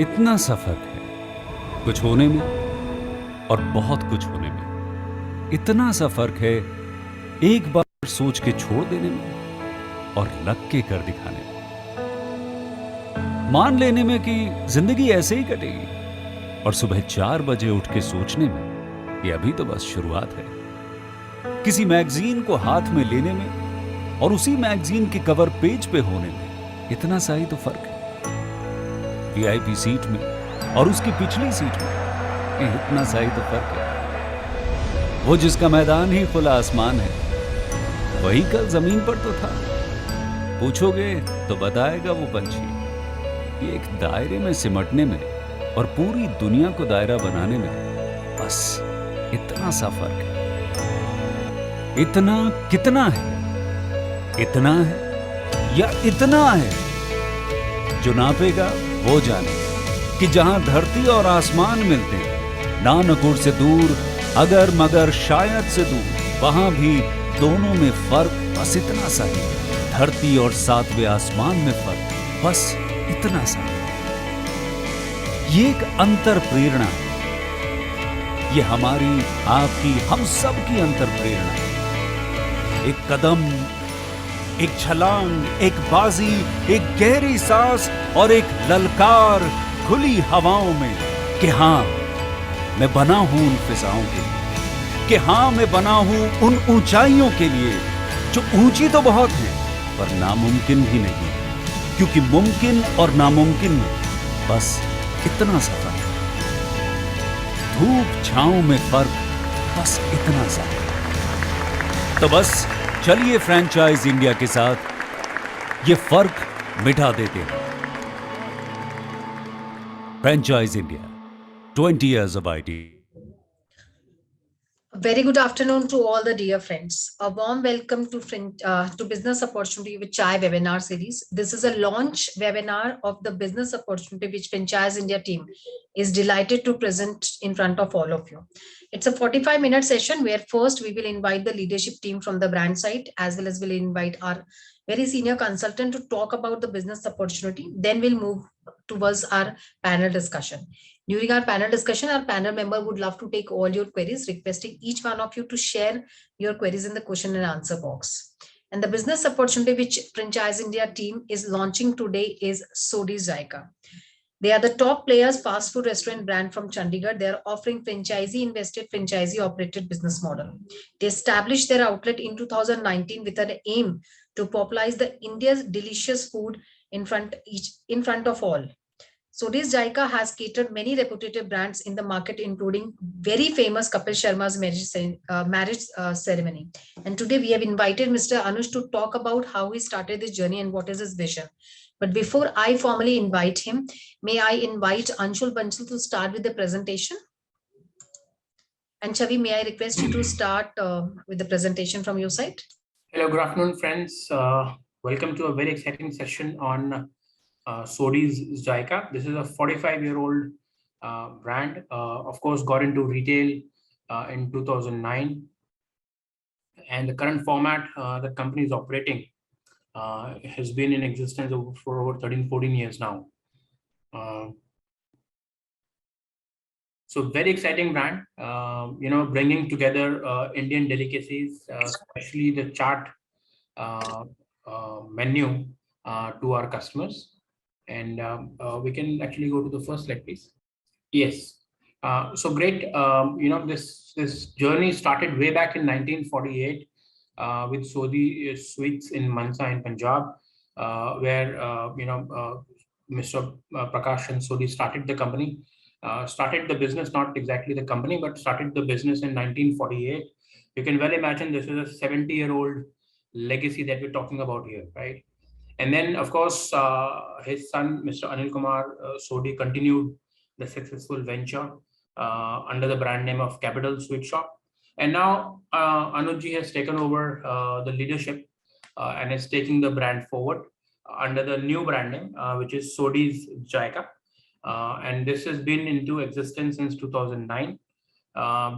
इतना सा फर्क है कुछ होने में और बहुत कुछ होने में। इतना सा फर्क है एक बार सोच के छोड़ देने में और लग के कर दिखाने में। मान लेने में कि जिंदगी ऐसे ही कटेगी और सुबह 4 बजे उठ के सोचने में कि अभी तो बस शुरुआत है। किसी मैगजीन को हाथ में लेने में और उसी मैगजीन के कवर पेज पे होने में इतना सा ही तो फर्क है। वीआईपी सीट में और उसकी पिछली सीट में इतना सा ही तो फर्क है। वो जिसका मैदान ही खुला आसमान है वही कल जमीन पर तो था। पूछोगे तो बताएगा वो पंछी कि एक दायरे में सिमटने में और पूरी दुनिया को दायरा बनाने में बस इतना सा फर्क है। इतना कितना है? इतना है या इतना है? जो नापेगा वो जाने कि जहां धरती और आसमान मिलते हैं, नानकुर से दूर, अगर मगर शायद से दूर, वहां भी दोनों में फर्क बस इतना सा है। धरती और 7वें आसमान में फर्क बस इतना सा है। ये एक अंतर प्रेरणा है। ये हमारी, आपकी, हम सब की अंतर प्रेरणा है। एक कदम, एक छलांग, एक बाजी, एक गहरी सांस और एक ललकार खुली हवाओं में कि हाँ मैं बना हूं उन फिजाओं के लिए, कि हाँ मैं बना हूं उन ऊंचाइयों के लिए जो ऊंची तो बहुत है पर नामुमकिन भी नहीं, क्योंकि मुमकिन और नामुमकिन में बस इतना सा फर्क है। धूप छांव में फर्क बस इतना सा है। तो बस चलिए फ्रेंचाइज इंडिया के साथ ये फर्क मिटा देते हैं। Franchise India, 20 years of IT. Very good afternoon to all the dear friends. A warm welcome to Business Opportunity with Chai webinar series. This is a launch webinar of the business opportunity which Franchise India team is delighted to present in front of all of you. It's a 45-minute session where first we will invite the leadership team from the brand side, as well as we'll invite our very senior consultant to talk about the business opportunity. Then we'll move towards our panel discussion. During our panel discussion, our panel member would love to take all your queries, requesting each one of you to share your queries in the question and answer box. And the business opportunity which Franchise India team is launching today is Sodhi Zaika. They are the top players fast food restaurant brand from Chandigarh. They are offering franchisee invested, franchisee operated business model. They established their outlet in 2019 with an aim to popularize the India's delicious food in front of all. Sodhi Zaika has catered many reputed brands in the market, including very famous Kapil Sharma's marriage ceremony. And today we have invited Mr. Anush to talk about how he started this journey and what is his vision. But before I formally invite him, may I invite Anshul Bansal to start with the presentation? And Chavi, may I request you to start with the presentation from your side? Hello, good afternoon, friends. Welcome to a very exciting session on Sodhi's Zaika. This is a 45-year-old brand. Of course, got into retail in 2009. And the current format the company is operating has been in existence for over 13, 14 years now. So very exciting brand, bringing together Indian delicacies, especially the chaat menu to our customers. And we can actually go to the first slide, please. Yes. So great. This journey started way back in 1948 with Sodhi Sweets in Mansa in Punjab, where Mr. Prakash and Sodhi started the company. Started the business, not exactly the company, but started the business in 1948. You can well imagine this is a 70-year-old legacy that we're talking about here, right? And then, of course, his son, Mr. Anil Kumar Sodhi, continued the successful venture under the brand name of Capital Sweet Shop. And now Anuji has taken over the leadership and is taking the brand forward under the new brand name, which is Sodhi's Zaika. And this has been into existence since 2009,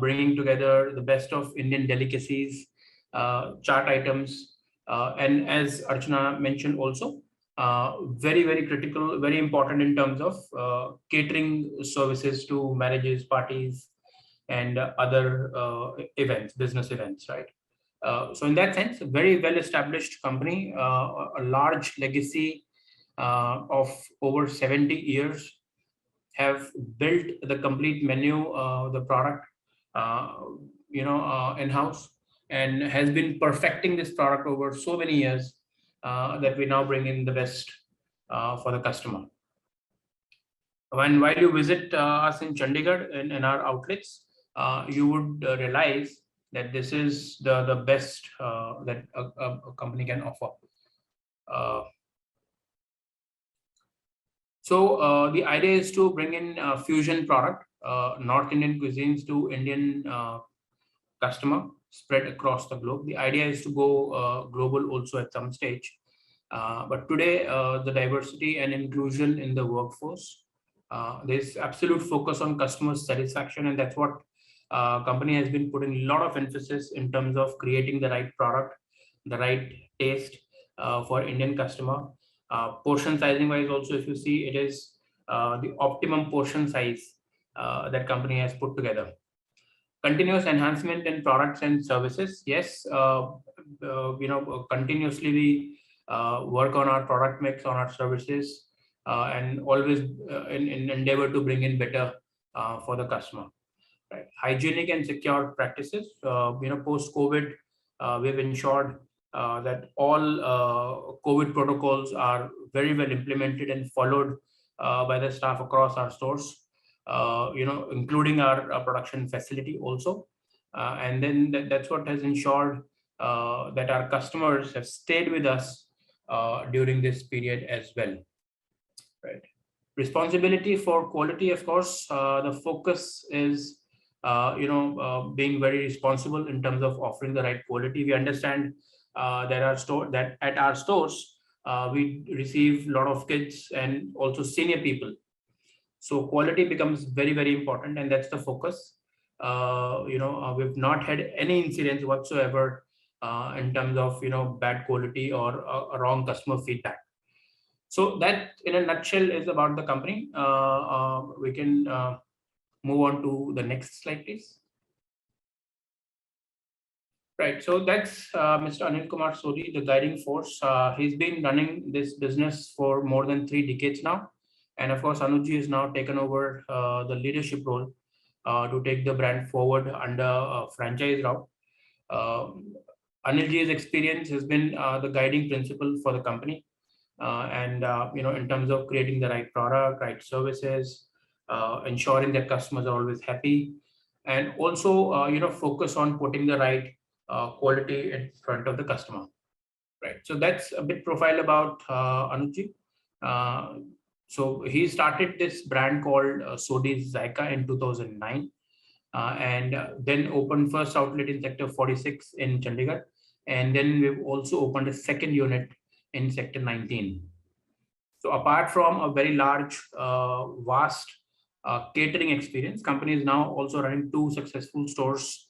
bringing together the best of Indian delicacies, chaat items, and as Archana mentioned also, very, very critical, very important in terms of catering services to marriages, parties, and other events, business events, right? So in that sense, a very well-established company, a large legacy of over 70 years, have built the complete menu, the product, uh, in-house, and has been perfecting this product over so many years that we now bring in the best for the customer. While you visit us in Chandigarh in our outlets, you would realize that this is the best that a company can offer. So the idea is to bring in fusion product, North Indian cuisines to Indian customer spread across the globe. The idea is to go global also at some stage. But today, the diversity and inclusion in the workforce, there's absolute focus on customer satisfaction, and that's what company has been putting a lot of emphasis in terms of creating the right product, the right taste for Indian customer. Portion sizing wise also, if you see, it is the optimum portion size that company has put together. Continuous enhancement in products and services. Yes, continuously we work on our product mix, on our services, and always in endeavor to bring in better for the customer. Right. Hygienic and secure practices. Post COVID, we've ensured that all COVID protocols are very well implemented and followed by the staff across our stores, including our production facility also. And then that's what has ensured that our customers have stayed with us during this period as well. Right. Responsibility for quality, of course, the focus is being very responsible in terms of offering the right quality. We understand that at our stores we receive a lot of kids and also senior people, so quality becomes very, very important, and that's the focus. We've not had any incidents whatsoever in terms of bad quality or wrong customer feedback. So that in a nutshell is about the company. We can move on to the next slide, please. Right, so that's Mr. Anil Kumar Sodhi, the guiding force. He's been running this business for more than 3 decades now. And of course, Anuji has now taken over the leadership role to take the brand forward under franchise route. Anilji's experience has been the guiding principle for the company. In terms of creating the right product, right services, ensuring that customers are always happy, and also focus on putting the right quality in front of the customer. Right. So that's a bit profile about Anuji. So he started this brand called Sodhi Zaika in 2009, and then opened first outlet in Sector 46 in Chandigarh, and then we've also opened a second unit in Sector 19. So apart from a very large, vast catering experience, company is now also running 2 successful stores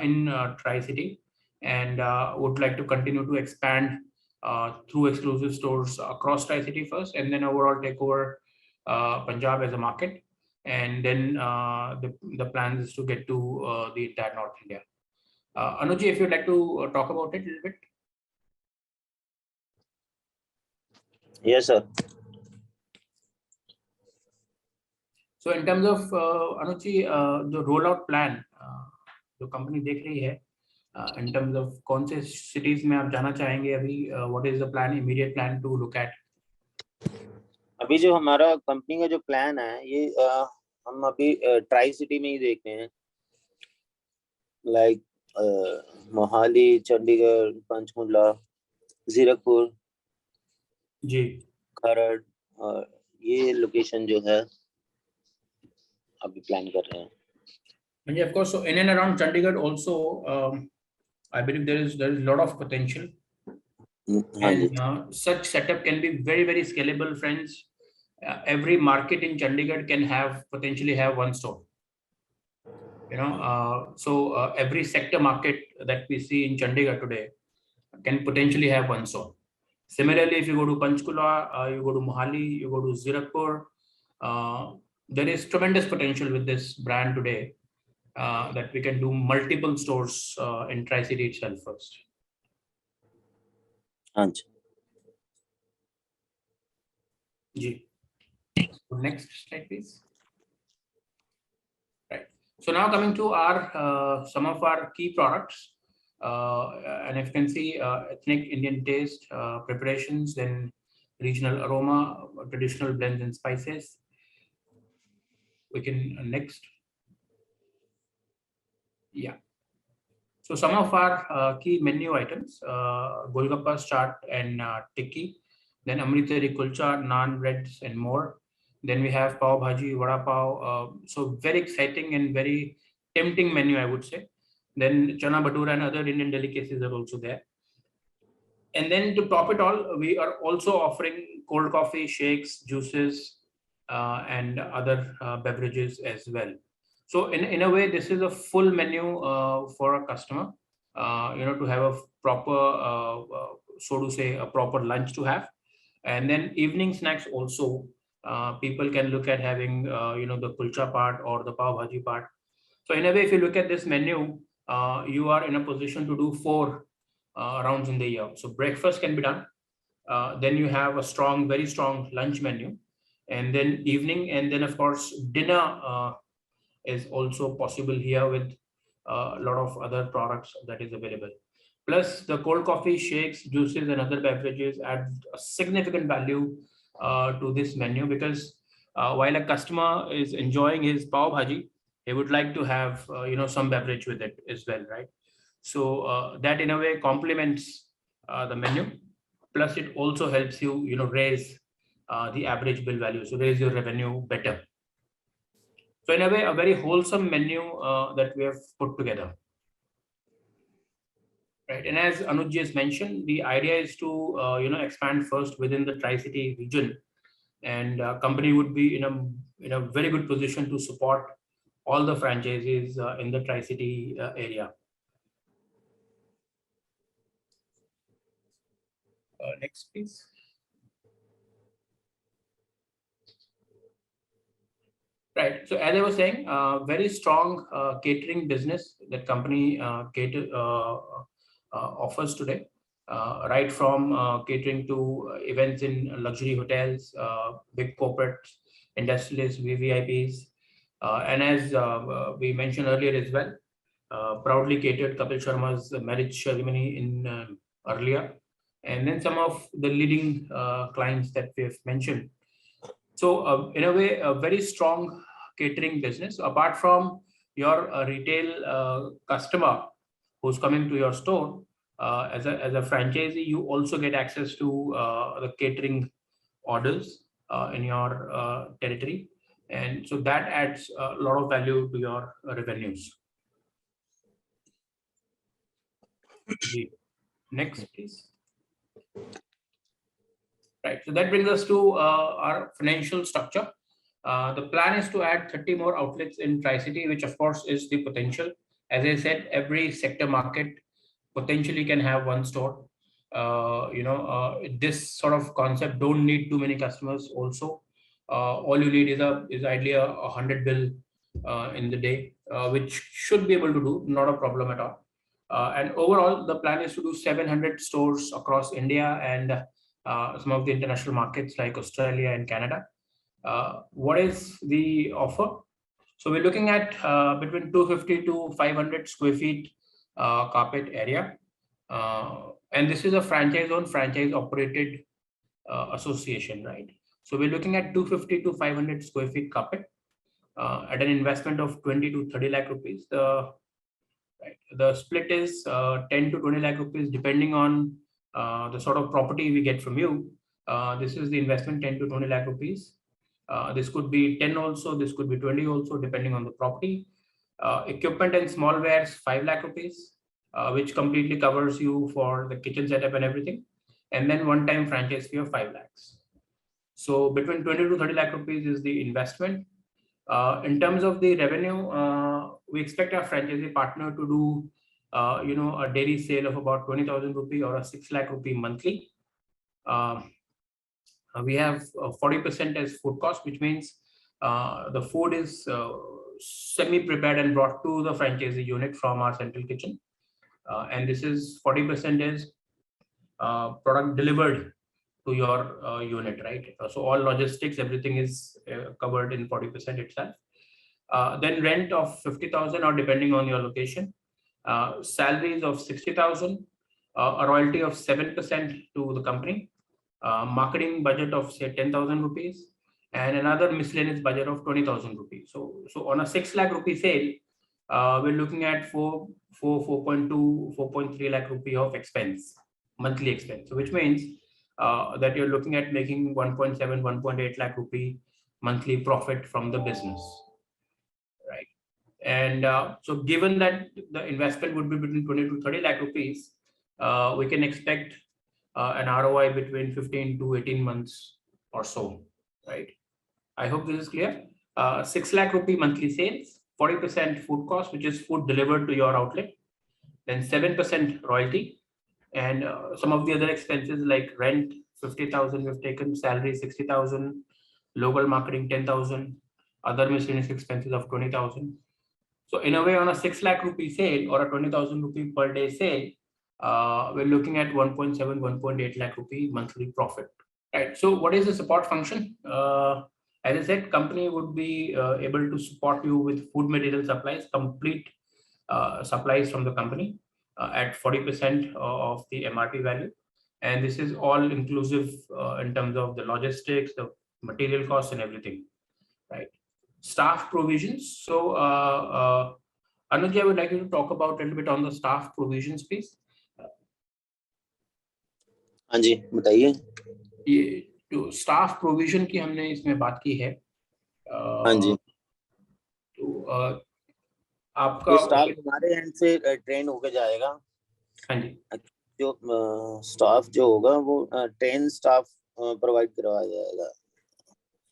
in Tri-City, and would like to continue to expand through exclusive stores across Tri-City first, and then overall take over Punjab as a market. And then the plan is to get to the entire North India. Anuji, if you'd like to talk about it a little bit. Yes, sir. So in terms of Anuji, the rollout plan, जो company देख रही है, in terms of कौन से cities में आप जाना चाहेंगे अभी, what is the plan, immediate plan to look at? अभी जो हमारा कंपनी का जो प्लान है, ये हम अभी ट्राई सिटी में ही देख रहे हैं, लाइक मोहाली, चंडीगढ़, पंचकुला, जीरकपुर जी, खरड़, और ये लोकेशन जो है अभी प्लान कर रहे हैं. And of course, so in and around Chandigarh also, I believe there is a lot of potential, and such setup can be very, very scalable, friends. Every market in Chandigarh can potentially have 1 store. So every sector market that we see in Chandigarh today can potentially have 1 store. Similarly, if you go to Panchkula, you go to Mohali, you go to Zirakpur, there is tremendous potential with this brand today that we can do multiple stores in Tri-City itself first. हाँ जी. Ji. So next slide, please. Right. So now coming to our some of our key products, and if you can see, ethnic Indian taste preparations, then regional aroma, traditional blends and spices. We can next. Yeah. So some of our key menu items: Golgappas, chaat, and tikki. Then Amritari kulcha, naan, breads, and more. Then we have pav bhaji, vada pav. So very exciting and very tempting menu, I would say. Then chana bhatura and other Indian delicacies are also there. And then to top it all, we are also offering cold coffee, shakes, juices, and other beverages as well. So in a way, this is a full menu for a customer, to have a proper, so to say, a proper lunch to have. And then evening snacks also, people can look at having, the kulcha part or the pav bhaji part. So in a way, if you look at this menu, you are in a position to do 4 rounds in the year. So breakfast can be done. Then you have a very strong lunch menu, and then evening, and then of course dinner is also possible here with a lot of other products that is available. Plus the cold coffee, shakes, juices, and other beverages add a significant value to this menu, because while a customer is enjoying his pav bhaji, he would like to have some beverage with it as well, right? So that in a way complements the menu. Plus it also helps you, raise the average bill value, so raise your revenue better. So in a way, a very wholesome menu that we have put together. Right. And as Anuj has mentioned, the idea is to expand first within the Tri-City region, and company would be in a very good position to support all the franchises in the Tri-City area. Next, please. Right. So as I was saying, very strong catering business that company offers today, right from catering to events in luxury hotels, big corporates, industrialists, VVIPs, and as we mentioned earlier as well, proudly catered Kapil Sharma's marriage ceremony in earlier, and then some of the leading clients that we have mentioned. So in a way, a very strong catering business. Apart from your retail customer who's coming to your store, as a franchisee, you also get access to the catering orders in your territory, and so that adds a lot of value to your revenues. Next, please. Right, so that brings us to our financial structure. The plan is to add 30 more outlets in Tri-City, which of course is the potential. As I said, every sector market potentially can have one store. This sort of concept don't need too many customers also. All you need is ideally a 100 bill in the day, which should be able to do, not a problem at all. And overall, the plan is to do 700 stores across India and some of the international markets like Australia and Canada. What is the offer? So we're looking at between 250 to 500 square feet carpet area. And this is a franchise-owned, franchise-operated association, right? So we're looking at 250 to 500 square feet carpet at an investment of 20 to 30 lakh rupees. The split is 10 to 20 lakh rupees, depending on the sort of property we get from you. This is the investment, 10 to 20 lakh rupees. This could be 10 also, this could be 20 also, depending on the property. Equipment and small wares, 5 lakh rupees, which completely covers you for the kitchen setup and everything. And then one-time franchise fee of 5 lakhs. So between 20 to 30 lakh rupees is the investment. In terms of the revenue, we expect our franchisee partner to do, a daily sale of about 20,000 rupee or a 6 lakh rupee monthly. We have 40% as food cost, which means the food is semi-prepared and brought to the franchisee unit from our central kitchen. And this is 40% is product delivered to your unit, right? So all logistics, everything is covered in 40% itself. Then rent of 50,000 or depending on your location. Salaries of 60,000, a royalty of 7% to the company, marketing budget of say 10,000 rupees, and another miscellaneous budget of 20,000 rupees. So on a 6 lakh rupee sale, we're looking at 4.3 lakh rupee of expense, monthly expense. So which means that you're looking at making 1.7, 1.8 lakh rupee monthly profit from the business, right? And so given that the investment would be between 20 to 30 lakh rupees, we can expect an ROI between 15 to 18 months or so, right? I hope this is clear. 6 lakh rupee monthly sales, 40% food cost, which is food delivered to your outlet, then 7% royalty, and some of the other expenses like rent, 50,000 we've taken, salary 60,000, local marketing 10,000, other miscellaneous expenses of 20,000. So in a way, on a 6 lakh rupee sale or a 20,000 rupee per day sale, we're looking at 1.7, 1.8 lakh rupee monthly profit. Right. So what is the support function? As I said, company would be able to support you with food material supplies, complete supplies from the company at 40% of the MRP value. And this is all inclusive in terms of the logistics, the material costs and everything, right? Staff provisions. So Anuj, I would like you to talk about a little bit on the staff provisions, please. हाँ जी बताइए. ये जो staff provision की हमने इसमें बात की है. हाँ जी. तो आपका स्टाफ हमारे एंड से ट्रेन होके जाएगा. हाँ जी. जो स्टाफ जो होगा वो ट्रेन स्टाफ प्रोवाइड करवाया जाएगा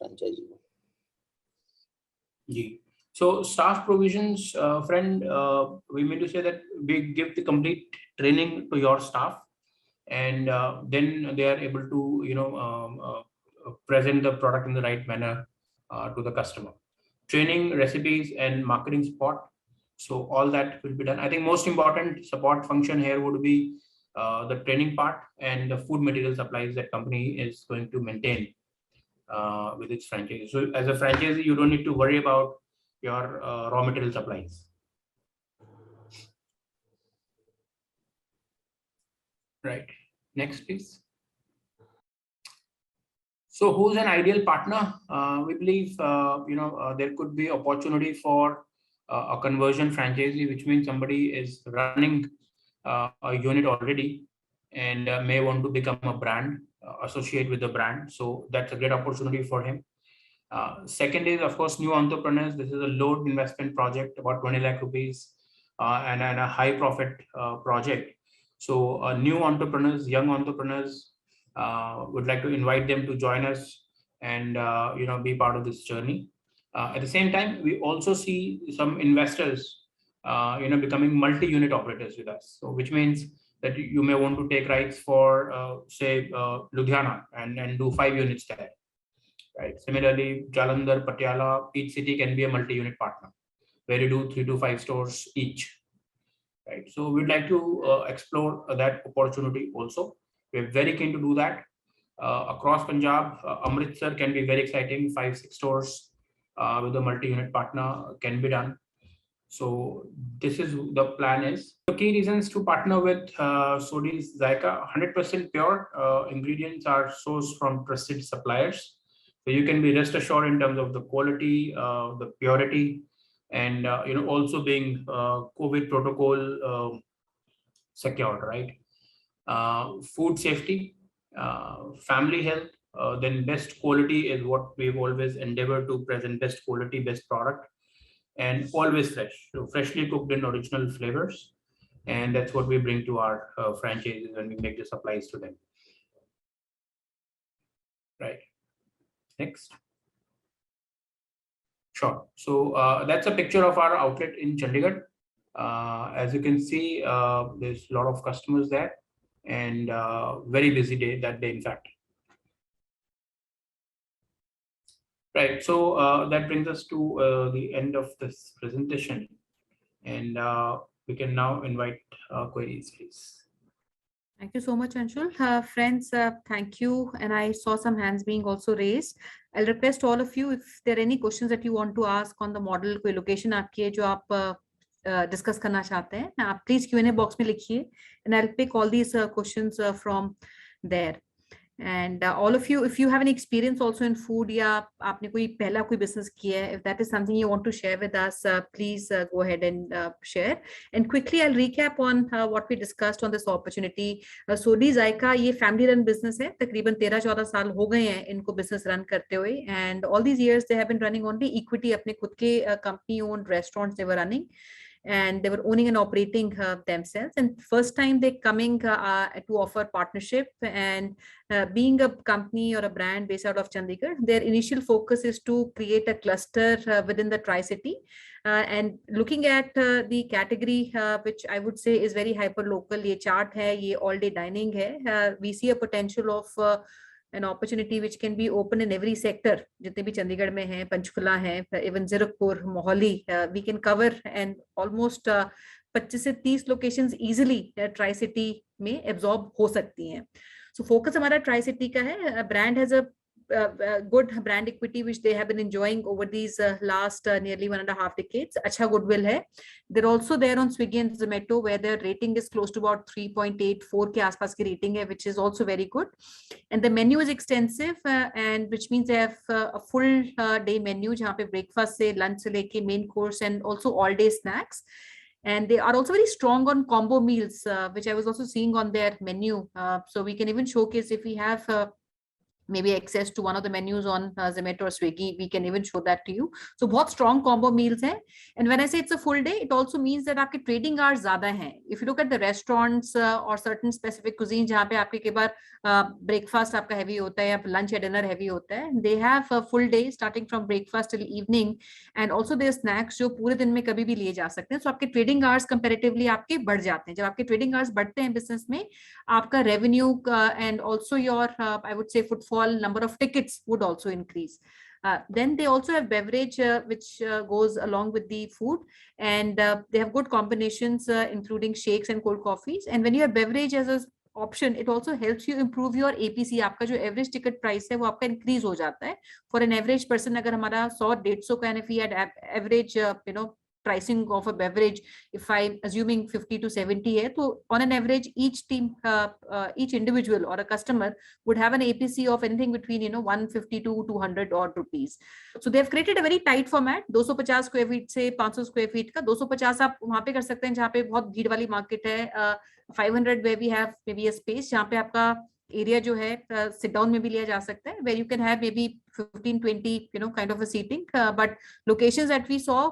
फ्रेंचाइजी को. जी. So staff provisions, friend, we mean to say that we give the complete training to your staff, and then they are able to present the product in the right manner to the customer. Training, recipes, and marketing support. So all that will be done. I think most important support function here would be the training part and the food material supplies that company is going to maintain with its franchise. So as a franchisee, you don't need to worry about your raw material supplies. Right. Next, please. So who's an ideal partner? We believe there could be opportunity for a conversion franchisee, which means somebody is running a unit already and may want to become a brand, associate with the brand. So that's a great opportunity for him. Second is, of course, new entrepreneurs. This is a low investment project, about 20 lakh rupees, and a high profit project. So new entrepreneurs, young entrepreneurs, would like to invite them to join us and be part of this journey. At the same time, we also see some investors becoming multi-unit operators with us. So which means that you may want to take rights for say Ludhiana and do 5 units there. Right. Similarly, Jalandhar, Patiala, each city can be a multi-unit partner where you do 3 to 5 stores each. Right. So we'd like to explore that opportunity also. We're very keen to do that. Across Punjab, Amritsar can be very exciting. 5-6 stores with a multi-unit partner can be done. So this is the plan is. The key reasons to partner with Sodhi's Zaika, 100% pure ingredients are sourced from trusted suppliers. So you can be rest assured in terms of the quality, the purity, and also being COVID protocol secured, right? Food safety, family health, then best quality is what we've always endeavored to present: best quality, best product, and always fresh. So freshly cooked in original flavors, and that's what we bring to our franchises when we make the supplies to them. Right. Next. Sure. So that's a picture of our outlet in Chandigarh. As you can see, there's a lot of customers there, and very busy day that day, in fact. Right. So that brings us to the end of this presentation, and we can now invite queries, please. Thank you so much, Anshul. Friends, thank you. And I saw some hands being also raised. I'll request all of you, if there are any questions that you want to ask on the model, कोई location आपकी है जो आप discuss करना चाहते हैं, आप please Q&A box में लिखिए, and I'll pick all these questions from there. And all of you, if you have any experience also in food या आपने कोई पहला कोई business किया है, if that is something you want to share with us, please go ahead and share. And quickly I'll recap on what we discussed on this opportunity. Sodhi Zaika ये family run business है, तकरीबन 13-14 साल हो गए हैं इनको business run करते हुए, and all these years they have been running only equity, अपने खुद के company owned restaurants they were running, and they were owning and operating themselves. And first time they coming to offer partnership, and being a company or a brand based out of Chandigarh, their initial focus is to create a cluster within the Tri-City, and looking at the category which I would say is very hyper local. ये chart है, ये all day dining है. We see a potential of an opportunity which can be open in every sector. जितने भी चंडीगढ़ में हैं, पंचकुला हैं, even Zirakpur, Mohali, we can cover, and almost 25 से 30 locations easily Tri-City में absorb हो सकती हैं. So focus हमारा Tri-City का है. Brand has a good brand equity which they have been enjoying over these last nearly 1.5 decades. अच्छा goodwill है. They're also there on Swiggy and Zomato, where their rating is close to about 3.84 के आसपास की rating है, which is also very good. And the menu is extensive, and which means they have a full day menu जहाँ पे breakfast से lunch से लेके main course and also all day snacks. And they are also very strong on combo meals, which I was also seeing on their menu. So we can even showcase if we have maybe access to one of the menus on Zomato or Swiggy, we can even show that to you. So बहुत strong combo meals हैं. And when I say it's a full day, it also means that आपके trading hours ज़्यादा हैं. If you look at the restaurants or certain specific cuisine जहाँ पे आपके कई बार breakfast आपका heavy होता है या lunch या dinner heavy होता है, they have a full day starting from breakfast till evening, and also their snacks जो पूरे दिन में कभी भी लिए जा सकते हैं. So आपके trading hours comparatively आपके बढ़ जाते हैं. जब आपके trading hours बढ़ते हैं business में, आपका revenue and also your I would say footfall, number of tickets would also increase. Then they also have beverage which goes along with the food, and they have good combinations including shakes and cold coffees. And when you have beverage as an option, it also helps you improve your APC. आपका जो average ticket price है वो आपका increase हो जाता है. For an average person, अगर हमारा 100-150 का, and if we had average pricing of a beverage, if I'm assuming 50 to 70 hai, so on an average each team each individual or a customer would have an APC of anything between 150 to 200 odd rupees. So they have created a very tight format. 250 square feet से 500 square feet का. 250 आप वहाँ पे कर सकते हैं जहाँ पे बहुत भीड़ वाली market है. 500 where we have maybe a space जहाँ पे आपका area जो है sit down में भी लिया जा सकता है, where you can have maybe 15-20 kind of a seating, but locations that we saw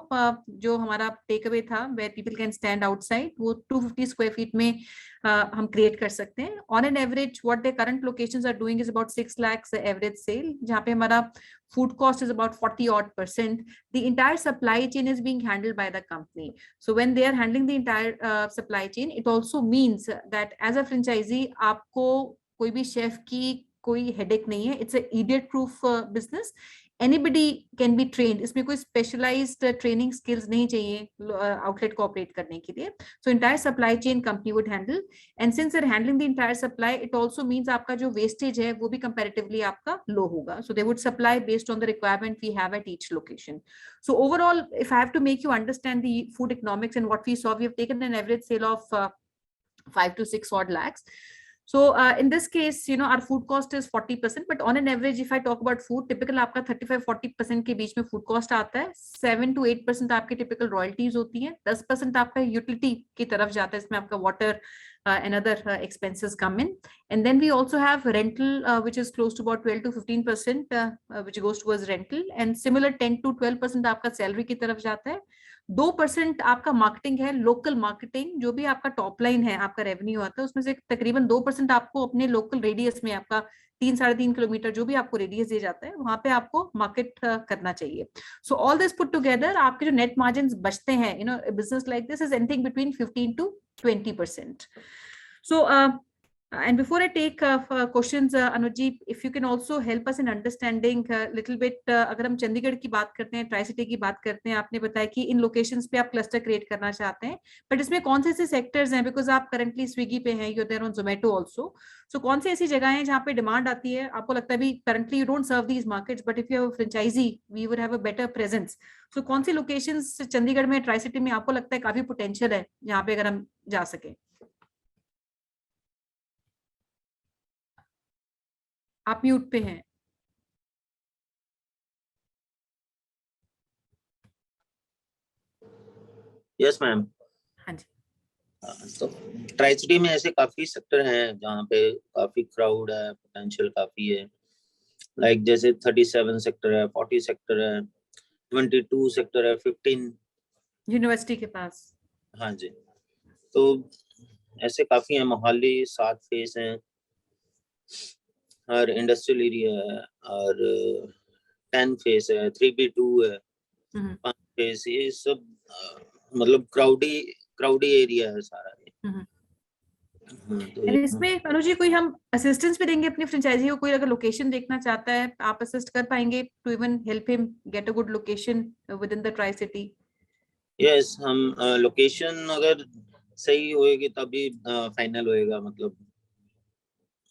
जो हमारा take away था where people can stand outside, वो 250 square feet में हम create कर सकते हैं. On an average what their current locations are doing is about 6 lakhs average sale, जहाँ पे हमारा food cost is about 40-odd%. The entire supply chain is being handled by the company. So when they are handling the entire supply chain, it also means that as a franchisee आपको कोई भी chef की कोई headache नहीं है. It's a idiot proof business. Anybody can be trained. इसमें कोई specialized training skills नहीं चाहिए outlet को operate करने के लिए. So entire supply chain company would handle, and since they're handling the entire supply, it also means आपका जो wastage है वो भी comparatively आपका low होगा. So they would supply based on the requirement we have at each location. So overall, if I have to make you understand the food economics and what we saw, we have taken an average sale of 5 to 6 odd lakhs. So in this case, our food cost is 40%, but on an average, if I talk about food, typical आपका 35-40% के बीच में food cost आता है. 7 to 8% आपके typical royalties होती हैं. 10% आपका utility की तरफ जाता है. इसमें आपका water and other expenses come in. And then we also have rental, which is close to about 12 to 15%, which goes towards rental. And similar 10 to 12% आपका salary की तरफ जाता है. 2% आपका मार्केटिंग है, लोकल मार्केटिंग. जो भी आपका टॉप लाइन है, आपका रेवेन्यू आता है, उसमें से तकरीबन 2% आपको अपने लोकल रेडियस में, आपका 3-3.5 किलोमीटर जो भी आपको रेडियस दिया जाता है, वहां पे आपको मार्केट करना चाहिए. So all this put together आपके जो नेट मार्जिन बचते हैं, business like this is anything between 15 to 20%. So And before I take questions, Anuj ji, if you can also help us in understanding little bit, अगर हम चंडीगढ़ की बात करते हैं, ट्राई सिटी की बात करते हैं, आपने बताया कि इन लोकेशंस पे आप क्लस्टर क्रिएट करना चाहते हैं, बट इसमें कौन से ऐसे सेक्टर्स हैं, बिकॉज आप करंटली स्विगी पे हैं, you're there on Zomato also, so कौन सी ऐसी जगह हैं जहाँ पे डिमांड आती है, आपको लगता है भी currently you don't serve these markets, but if you have franchisee we would have a better presence, so कौन सी लोकेशंस चंडीगढ़ में, ट्राई सिटी में आपको लगता है काफी पोटेंशियल है जहाँ पे अगर हम जा सके? आप म्यूट पे हैं। Yes ma'am. हाँ जी। तो ट्राई सिटी में ऐसे काफी सेक्टर हैं जहाँ पे काफी क्राउड है, पोटेंशियल काफी है, लाइक जैसे 37 सेक्टर है, 40 सेक्टर है, 22 सेक्टर है, 15 यूनिवर्सिटी के पास। हाँ जी, तो ऐसे काफी हैं। मोहाली 7 फेस हैं और इंडस्ट्रियल एरिया है, और 10 फेस है, 3B2 है, 5 फेस, ये सब मतलब क्राउडी एरिया है सारा ये। तो इसमें अनुज जी कोई हम असिस्टेंस भी देंगे अपनी फ्रेंचाइजी को, कोई अगर लोकेशन देखना चाहता है आप असिस्ट कर पाएंगे to even help him get a good location within the tricity? Yes, हम लोकेशन अगर सही होएगी तभी फाइनल होएगा, मतलब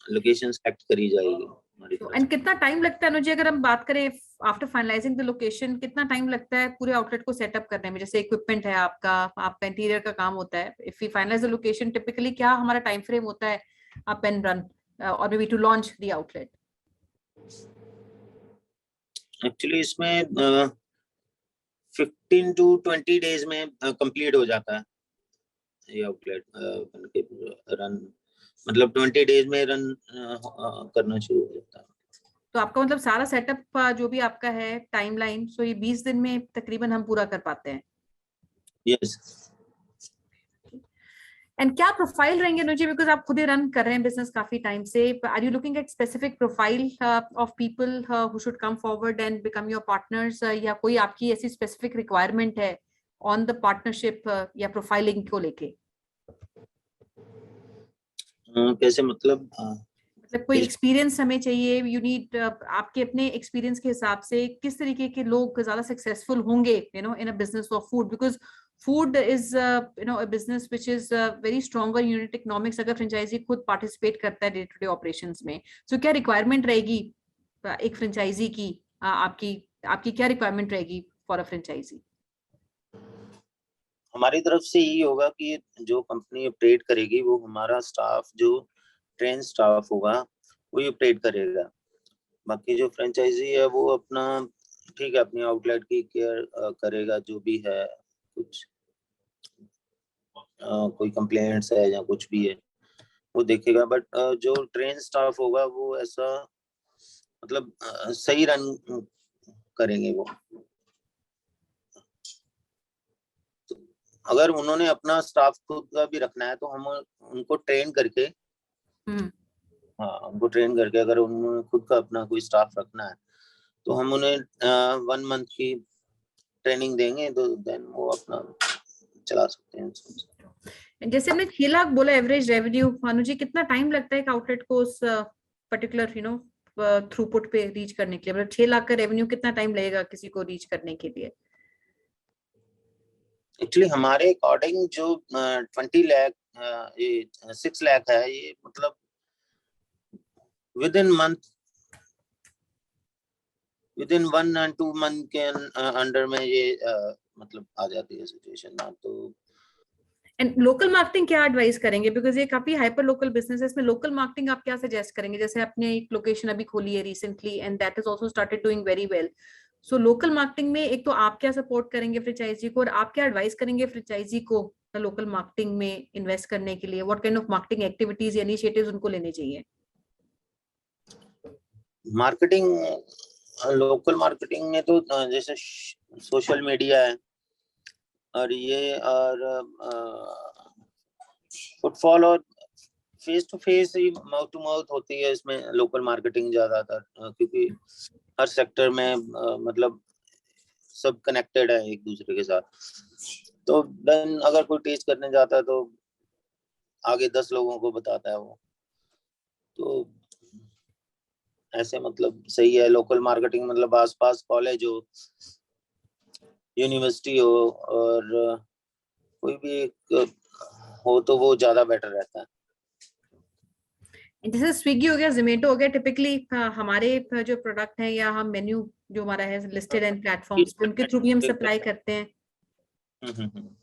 लोकेशन सेलेक्ट करी जाएगी हमारी तरफ। एंड कितना टाइम लगता है अनुज जी, अगर हम बात करें आफ्टर फाइनलाइजिंग द लोकेशन, कितना टाइम लगता है पूरे आउटलेट को सेटअप करने में? जैसे इक्विपमेंट है आपका इंटीरियर का काम होता है, if we finalise the location typically क्या हमारा टाइम फ्रेम होता है अप एंड रन और maybe to launch the outlet? Actually इसमें 15 to 20 डेज में कंप्लीट हो जाता है ये आउटलेट रन, मतलब 20 डेज में रन करना शुरू हो जाता है। तो आपका मतलब सारा सेटअप जो भी आपका है टाइमलाइन, सो ये 20 दिन में तकरीबन हम पूरा कर पाते हैं? यस। एंड क्या प्रोफाइल रहेंगे अनुज जी, बिकॉज आप खुद ही रन कर रहे हैं बिजनेस काफी टाइम से, are you looking at specific profile of people who should come forward and become your partners, या कोई आपकी ऐसी स्पेसिफिक रिक्वायरमेंट है ऑन द पार्टनरशिप या प्रोफाइलिंग को लेके? कैसे मतलब कोई एक्सपीरियंस हमें चाहिए, यू नीड आपके अपने एक्सपीरियंस के हिसाब से किस तरीके के लोग ज्यादा सक्सेसफुल होंगे in a business of food, because food is a business which is very stronger unit economics, अगर फ्रेंचाइजी खुद पार्टिसिपेट करता है डे टू डे ऑपरेशंस में, सो क्या रिक्वायरमेंट रहेगी एक फ्रेंचाइजी की? आपकी क्या रिक्वायरमेंट रहेगी फॉर अ फ्रेंचाइजी? हमारी तरफ से यही होगा कि जो कंपनी ऑपरेट करेगी वो हमारा स्टाफ, जो ट्रेन स्टाफ होगा वो ऑपरेट करेगा। बाकी जो फ्रेंचाइजी है वो अपना ठीक है अपनी आउटलेट की केयर करेगा, जो भी है कुछ कोई कंप्लेंट्स है या कुछ भी है वो देखेगा, बट जो ट्रेन स्टाफ होगा वो ऐसा मतलब सही रन करेंगे वो। तो अगर उन्होंने अपना स्टाफ खुद का भी रखना है तो हम उनको ट्रेन करके हाँ उनको ट्रेन करके, अगर उन्होंने खुद का अपना कोई स्टाफ रखना है तो हम उन्हें 1 मंथ की ट्रेनिंग देंगे, तो देन वो अपना चला सकते हैं। जैसे हमने 6 लाख बोला एवरेज रेवेन्यू, भानु जी कितना टाइम लगता है एक आउटलेट को उस पर्टिकुलर थ्रूपुट पे रीच करने के लिए? मतलब 6 लाख का रेवेन्यू कितना टाइम लगेगा किसी को रीच करने के लिए? एक्चुअली हमारे अकॉर्डिंग जो 20 लाख ये 6 लाख है, ये मतलब विद इन 1 and 2 मंथ के अंडर में ये मतलब आ जाती है सिचुएशन ना। तो एंड लोकल मार्केटिंग क्या एडवाइस करेंगे, बिकॉज ये काफी हाइपर लोकल बिजनेस है, इसमें लोकल मार्केटिंग आप क्या सजेस्ट करेंगे? जैसे आपने एक लोकेशन अभी खोली है recently and that is also started doing very well, so local marketing में एक तो आप क्या सपोर्ट करेंगे फ्रेंचाइजी को, और आप क्या एडवाइस करेंगे फ्रेंचाइजी को लोकल मार्केटिंग में इन्वेस्ट करने के लिए? What kind of marketing activities या इनिशिएटिव्स उनको लेने चाहिए? मार्केटिंग लोकल मार्केटिंग में तो जैसे सोशल मीडिया है और ये और फुटफॉल और फेस टू फेस ही माउथ टू माउथ होती है इसमें लोकल मार्केटिंग ज्यादातर, क्योंकि हर सेक्टर में मतलब सब कनेक्टेड है एक दूसरे के साथ। तो देन अगर कोई टेस्ट करने जाता है तो आगे 10 लोगों को बताता है वो, तो ऐसे मतलब सही है। लोकल मार्केटिंग मतलब आसपास कॉलेज हो, यूनिवर्सिटी हो, और कोई भी एक हो तो वो ज्यादा बेटर रहता है। जैसे स्विगी हो गया, जोमेटो हो गया, टिपिकली हमारे जो प्रोडक्ट है या हम मेन्यू जो हमारा है लिस्टेड एंड प्लेटफॉर्म्स पे, उनके थ्रू भी हम सप्लाई करते हैं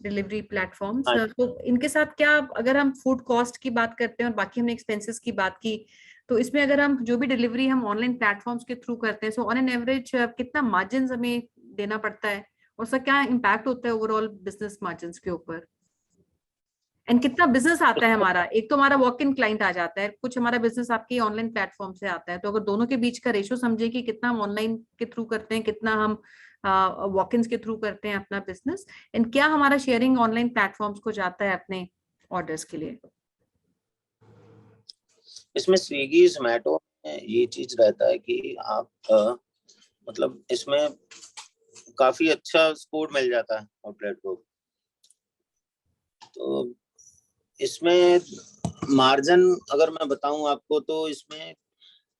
डिलीवरी प्लेटफॉर्म्स। तो इनके साथ क्या, अगर हम फूड कॉस्ट की बात करते हैं और बाकी हमने एक्सपेंसेस की बात की, तो इसमें अगर हम जो भी डिलीवरी हम ऑनलाइन प्लेटफॉर्म्स के थ्रू करते हैं, सो ऑन एन एवरेज कितना मार्जिन हमें देना पड़ता है और उसका क्या इम्पैक्ट होता है ओवरऑल बिजनेस मार्जिन के ऊपर, एंड कितना बिजनेस आता है हमारा? एक तो हमारा वॉक इन क्लाइंट आ जाता है, कुछ हमारा बिजनेस आपके ऑनलाइन प्लेटफॉर्म से आता है, तो अगर दोनों के बीच का रेशो समझे कि कितना हम ऑनलाइन के थ्रू करते हैं, कितना हम वॉक इन के थ्रू करते हैं अपना बिजनेस, एंड क्या हमारा शेयरिंग ऑनलाइन प्लेटफॉर्म्स को जाता है अपने ऑर्डर्स के लिए। इसमें स्विगी जोमेटो में ये चीज रहता है कि आप मतलब इसमें काफी अच्छा सपोर्ट मिल जाता है आउटलेट को। तो इसमें मार्जिन अगर मैं बताऊं आपको, तो इसमें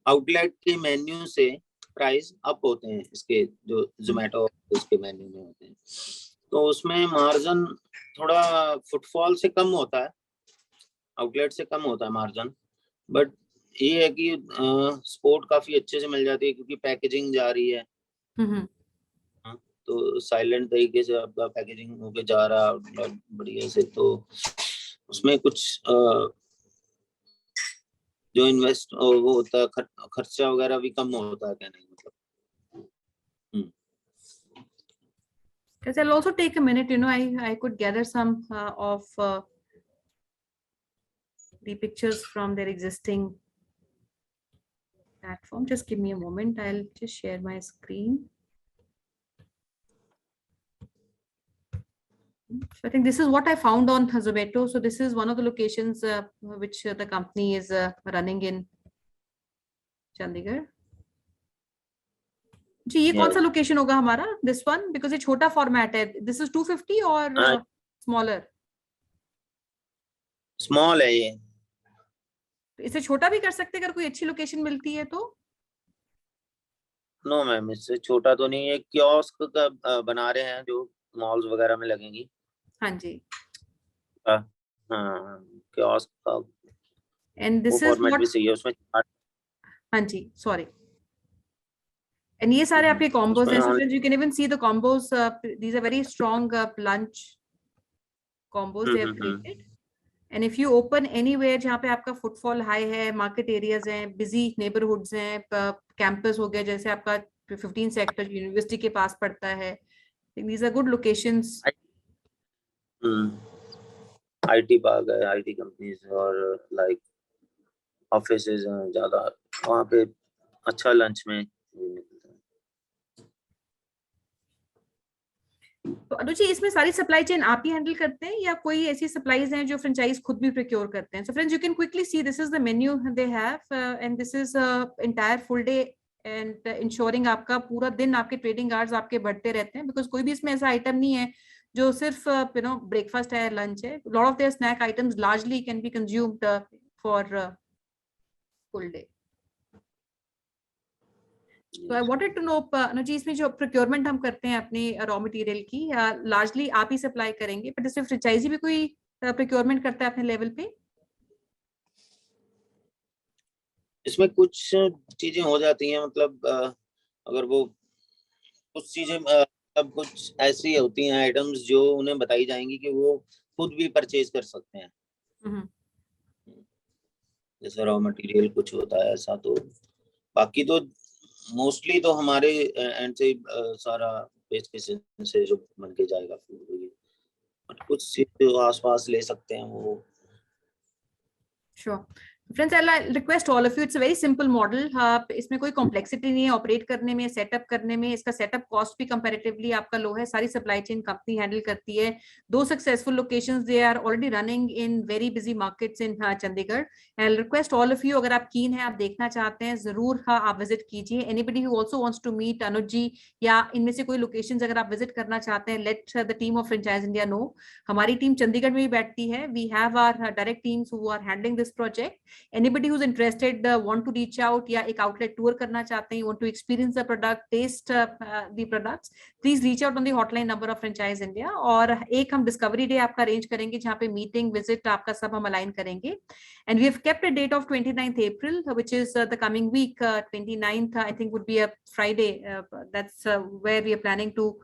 आउटलेट के मेन्यू से प्राइस अप होते हैं, इसके जो जोमेटो इसके मेन्यू में होते हैं, तो उसमें मार्जिन थोड़ा फुटफॉल से कम होता है, आउटलेट से कम होता है मार्जिन। बट ये है कि सपोर्ट काफी अच्छे से मिल जाती है क्योंकि पैकेजिंग जा रही है। तो साइलेंट तरीके से आपका पैकेजिंग होके जा रहा है बढ़िया से, तो उसमें कुछ जो इन्वेस्ट वो होता है खर्चा वगैरह भी कम होता है, कहने का मतलब। Because I'll also take a minute, I could gather some of the pictures from their existing platform. Just give me a moment. I'll just share my screen. So I think this is what I found on Zomato. So this is one of the locations which the company is running in Chandigarh. जी, ये कौन सा location होगा हमारा? This one, because ये छोटा format है. This is 250 और smaller? Small है ये। इसे छोटा भी कर सकते हैं अगर कोई अच्छी लोकेशन मिलती है तो? नो मैम, इससे छोटा तो नहीं है। कियोस्क का बना रहे हैं जो मॉल्स वगैरह में लगेंगी। हाँ जी। हाँ, कियोस्क का एंड दिस इज फॉर्मेट भी सही है उसमें। हाँ जी, सॉरी। एंड ये सारे आपके कॉम्बोज हैं, so friends you can even see the combos, these are very strong lunch combos they have created. And if you open anywhere जहाँ पे आपका फुटफॉल हाई है, मार्केट एरियाज हैं, बिजी नेबरहुड्स हैं, कैंपस हो गया जैसे आपका 15 सेक्टर यूनिवर्सिटी के पास पड़ता है, these are good locations. IT park है, आईटी कंपनीज और लाइक ऑफिसेज हैं ज्यादा, वहाँ पे अच्छा लंच में निकलता है। तो अनुज जी, इसमें सारी सप्लाई चेन आप ही हैंडल करते हैं या कोई ऐसी सप्लाईज हैं जो फ्रेंचाइज खुद भी प्रोक्योर करते हैं? So friends you can quickly see, this is the menu they have and this is entire full day and ensuring आपका पूरा दिन आपके ट्रेडिंग आवर्स आपके बढ़ते रहते हैं, बिकॉज कोई भी इसमें ऐसा आइटम नहीं है जो सिर्फ ब्रेकफास्ट है, लंच है. Lot of their snack items largely can be consumed for full day. So I wanted to know, Anuj ji, इसमें जो प्रोक्योरमेंट हम करते हैं अपने रॉ मटेरियल की, लार्जली आप ही सप्लाई करेंगे, बट इसमें फ्रेंचाइजी भी कोई प्रोक्योरमेंट करता है अपने लेवल पे? इसमें कुछ चीजें हो जाती हैं, मतलब अगर वो कुछ चीजें अब कुछ ऐसी होती हैं आइटम्स जो उन्हें बताई जाएंगी कि वो खुद भी परचेज कर सकते हैं। जैसे रॉ मटेरियल कुछ होता है ऐसा, तो बाकी तो मोस्टली तो हमारे एंड से सारा पेस्टिसाइड से जो बन के जाएगा फूड, कुछ चीज जो आसपास ले सकते हैं वो। Sure. Friends, I'll request all of you, it's a very simple model. इसमें कोई कॉम्प्लेक्सिटी नहीं है ऑपरेट करने में, सेटअप करने में. इसका सेटअप कॉस्ट भी कंपैरेटिवली आपका लो है. सारी सप्लाई चेन कंपनी हैंडल करती है. 2 successful locations, they are already running in very busy markets in Chandigarh. I request all of you, अगर आप कीन है, आप देखना चाहते हैं, जरूर आप विजिट कीजिए. Anybody who also wants to meet Anuj ji या इनमें से कोई लोकेशंस अगर आप विजिट करना चाहते हैं, let the team of Franchise India know. हमारी टीम चंडीगढ़ में भी बैठती है. We have our direct teams who are handling this project. Anybody who's interested want to reach out या एक outlet tour करना चाहते हैं, want to experience the product, taste the products, please reach out on the hotline number of Franchise India. और एक हम discovery day आपका arrange करेंगे जहाँ पे meeting, visit आपका सब हम align करेंगे. And we have kept a date of 29th April, which is the coming week. 29th I think would be a Friday. That's where we are planning to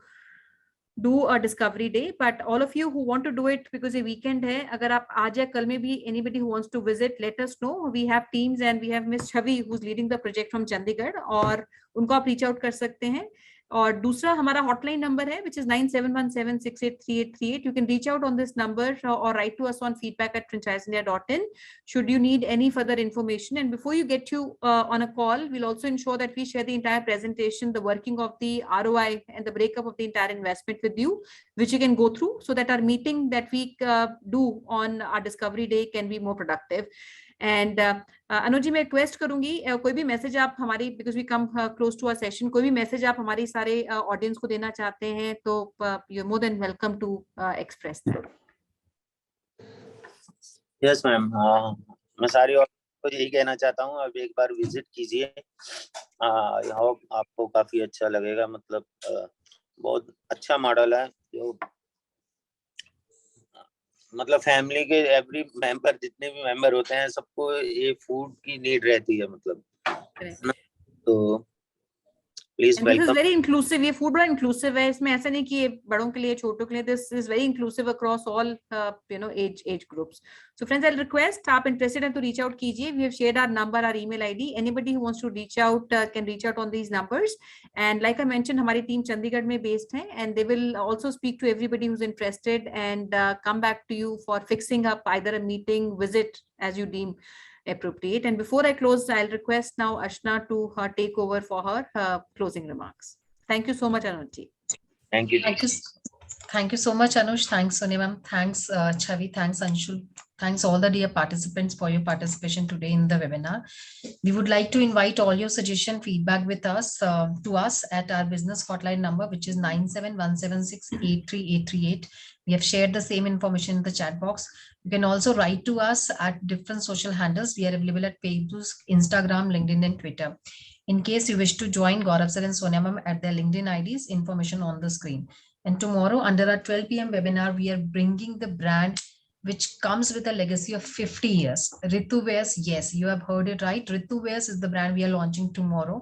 do a discovery day. But all of you who want to do it, because a weekend hai, agar aap aaj ya kal mein bhi, anybody who wants to visit, let us know. We have teams and we have Miss Chavi who's leading the project from Chandigarh, और उनको आप reach out कर सकते हैं. और दूसरा हमारा hotline number है, which is 9717683838. You can reach out on this number or write to us on feedback@franchiseindia.in should you need any further information. And before you get you on a call, we'll also ensure that we share the entire presentation, the working of the ROI and the breakup of the entire investment with you, which you can go through so that our meeting that we do on our discovery day can be more productive. And अनुज जी मैं request करूंगी कोई भी message आप हमारी, because we come close to our session, कोई भी message आप हमारी सारे ऑडियंस को देना चाहते हैं तो you're more than welcome to express that. Yes ma'am, मैं सारी ऑडियंस को यही कहना चाहता हूँ, अब एक बार विजिट कीजिए, आई होप आपको काफी अच्छा लगेगा. मतलब बहुत अच्छा मॉडल है जो मतलब फैमिली के एवरी मेंबर, जितने भी मेंबर होते हैं सबको ये फूड की नीड रहती है. मतलब तो please welcome. This is welcome. Very inclusive. ये फूड बड़ा इंक्लूसिव है. इसमें ऐसा नहीं कि ये बड़ों के लिए, छोटों के लिए. This is very inclusive across all age groups. So friends, I request, आप इंटरेस्टेड हैं तो रीच आउट कीजिए. We have shared our number, our email ID. Anybody who wants to reach out can reach out on these numbers. And like I mention, हमारी team Chandigarh में based है and they will also speak to everybody who is interested and come back to you for fixing up either a meeting, visit as you deem appropriate. And before I close, I'll request now Ashna to take over for her closing remarks. Thank you so much, Anuj ji. Thank you. Thank you so much, Anuj. Thanks, Sonia ma'am. Thanks, Chavi. Thanks, Anshul. Thanks all the dear participants for your participation today in the webinar. We would like to invite all your suggestion, feedback with us to us at our business hotline number, which is 9717683838. We have shared the same information in the chat box. You can also write to us at different social handles. We are available at Facebook, Instagram, LinkedIn, and Twitter. In case you wish to join Gaurav sir and Sonia ma'am at their LinkedIn IDs, information on the screen. And tomorrow under our 12 p.m. webinar, we are bringing the brand which comes with a legacy of 50 years. Ritu Wears, yes, you have heard it right. Ritu Wears is the brand we are launching tomorrow.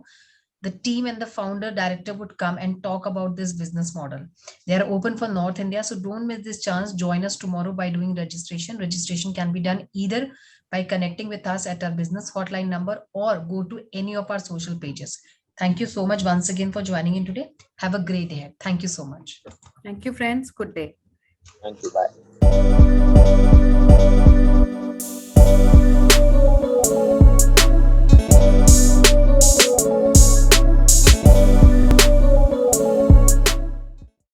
The team and the founder director would come and talk about this business model. They are open for North India, so don't miss this chance. Join us tomorrow by doing registration. Registration can be done either by connecting with us at our business hotline number or go to any of our social pages. Thank you so much once again for joining in today. Have a great day. Thank you so much. Thank you, friends. Good day. Thank you. Bye.